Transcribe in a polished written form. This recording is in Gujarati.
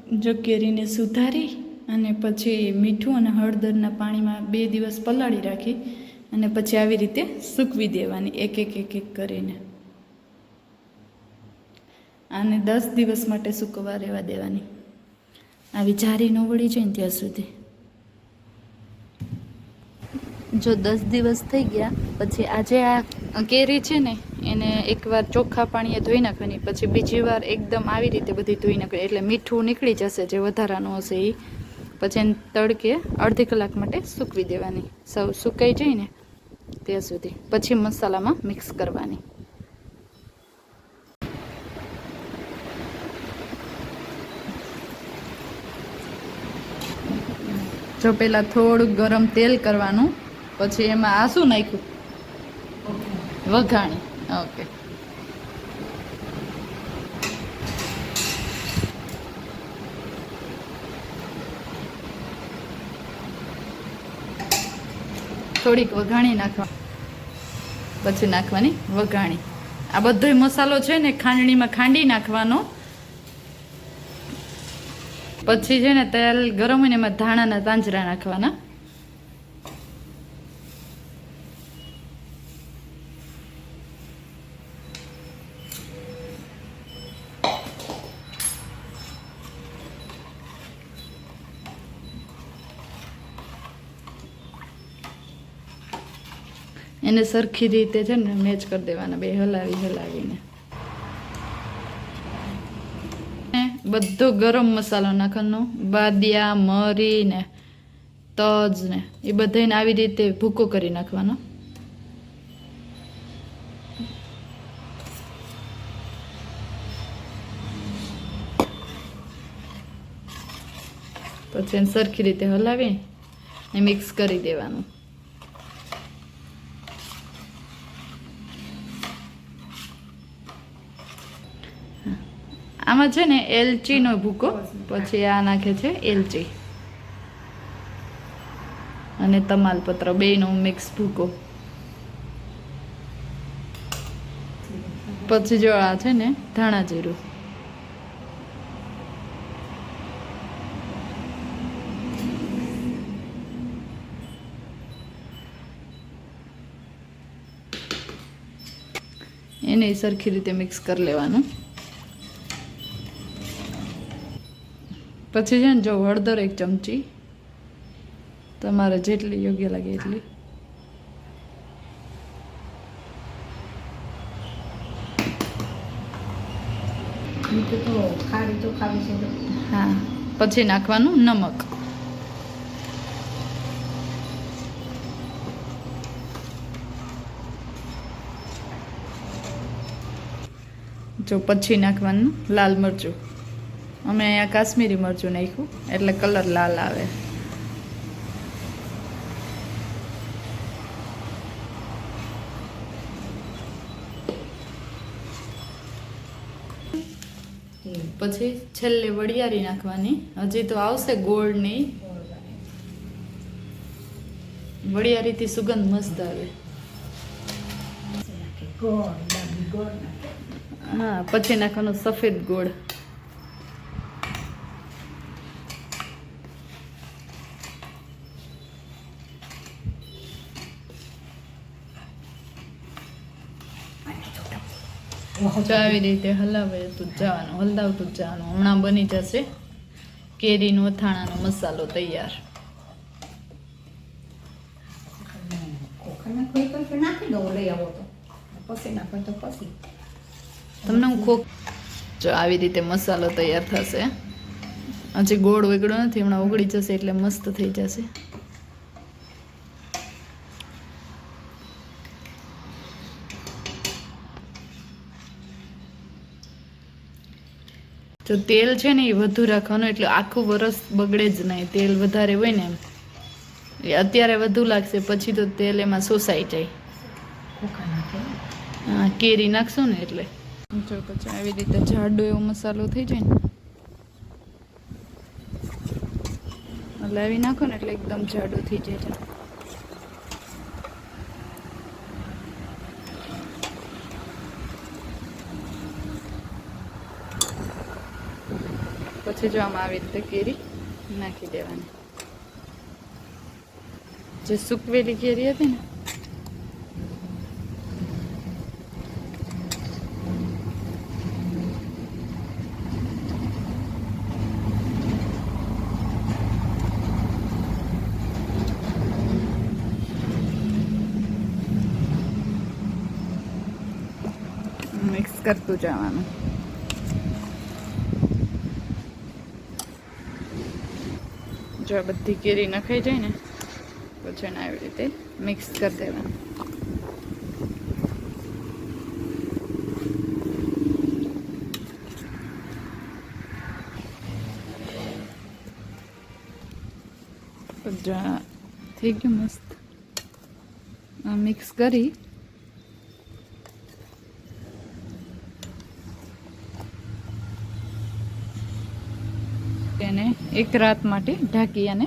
જો કેરીને સુધારી અને પછી મીઠું અને હળદરના પાણીમાં 2 દિવસ પલાળી રાખી અને પછી આવી રીતે સૂકવી દેવાની એક એક કરીને. આને 10 દિવસ માટે સૂકવવા રહેવા દેવાની. આવી જારી ન વળી જાય ને ત્યાં સુધી. જો 10 દિવસ થઈ ગયા પછી આજે આ કેરી છે ને એને એકવાર ચોખ્ખા પાણીએ ધોઈ નાખવાની, પછી બીજી વાર એકદમ આવી રીતે બધી ધોઈ નાખવાની, એટલે મીઠું નીકળી જશે જે વધારાનું હશે એ. પછી એને તડકે અડધી કલાક માટે સૂકવી દેવાની, સૌ સુકાઈ જાય ને ત્યાં સુધી. પછી મસાલામાં મિક્સ કરવાની. જો પહેલાં થોડુંક ગરમ તેલ કરવાનું, પછી એમાં આ શું નાખ્યું? વઘાણી. ઓકે. થોડીક વઘાણી નાખવા, પછી નાખવાની વઘાણી. આ બધો મસાલો છે ને ખાંડણીમાં ખાંડી નાખવાનો. પછી છે ને તેલ ગરમ હોય ને એમાં ધાણાના તાંજરા નાખવાના. એને સરખી રીતે છે ને મેચ કરી દેવાના, બે હલાવીને. બધો ગરમ મસાલો નાખવાનો, બાદિયા, મરી ને તજ ને એ બધાને આવી રીતે ભૂકો કરી નાખવાનો. પછી એને સરખી રીતે હલાવી ને મિક્સ કરી દેવાનું. આમાં છે ને એલચીનો ભૂકો, પછી આ નાખે છે એલચી અને તમાલપત્ર, બેયનો મિક્સ ભૂકો. પછી જો આ છે ને ધાણા જીરું. એને સરખી રીતે મિક્સ કરી લેવાનું. પછી છે ને જો હળદર 1 ચમચી, તમારે જેટલી યોગ્ય લાગે એટલી. હા. પછી નાખવાનું નમક. જો પછી નાખવાનું લાલ મરચું. અમે અહીંયા કાશ્મીરી મરચું નાખ્યું એટલે કલર લાલ આવે. પછી છેલ્લે વરિયાળી નાખવાની. હજી તો આવશે ગોળની. વરિયાળીથી સુગંધ મસ્ત આવે. હા. પછી નાખવાનું સફેદ ગોળ. આવી રીતે હલાવતું જ જવાનું. હમણાં બની જશે કેરીનો અથાણાનો મસાલો તૈયાર. તમને હું જો આવી રીતે મસાલો તૈયાર થશે. હજી ગોળ ઓગળ્યો નથી, હમણાં ઓગળી જશે એટલે મસ્ત થઈ જશે. જો તેલ છે ને એ વધુ રાખવાનું, એટલે આખું વરસ બગડે જ નહીં. તેલ વધારે હોય ને એમ એ અત્યારે વધુ લાગશે, પછી તો તેલ એમાં શોષાઈ જાય. હા, કેરી નાખશો ને એટલે. જો પછી આવી રીતે જાડો એવો મસાલો થઈ જાય ને, હલાવી નાખો ને એટલે એકદમ જાડો થઈ જાય છે. પછી પછી જો આમાં આવી રીતે કેરી નાખી દેવાની. જે સૂકવેલી કેરી હતી ને મિક્સ કરતું જવાનું. જો બધી કેરી નખાઈ જાય ને પછી એને આવી રીતે મિક્સ કરી દેવાનું. થઈ ગયું મસ્ત. મિક્સ કરી એને એક રાત માટે ઢાંકી અને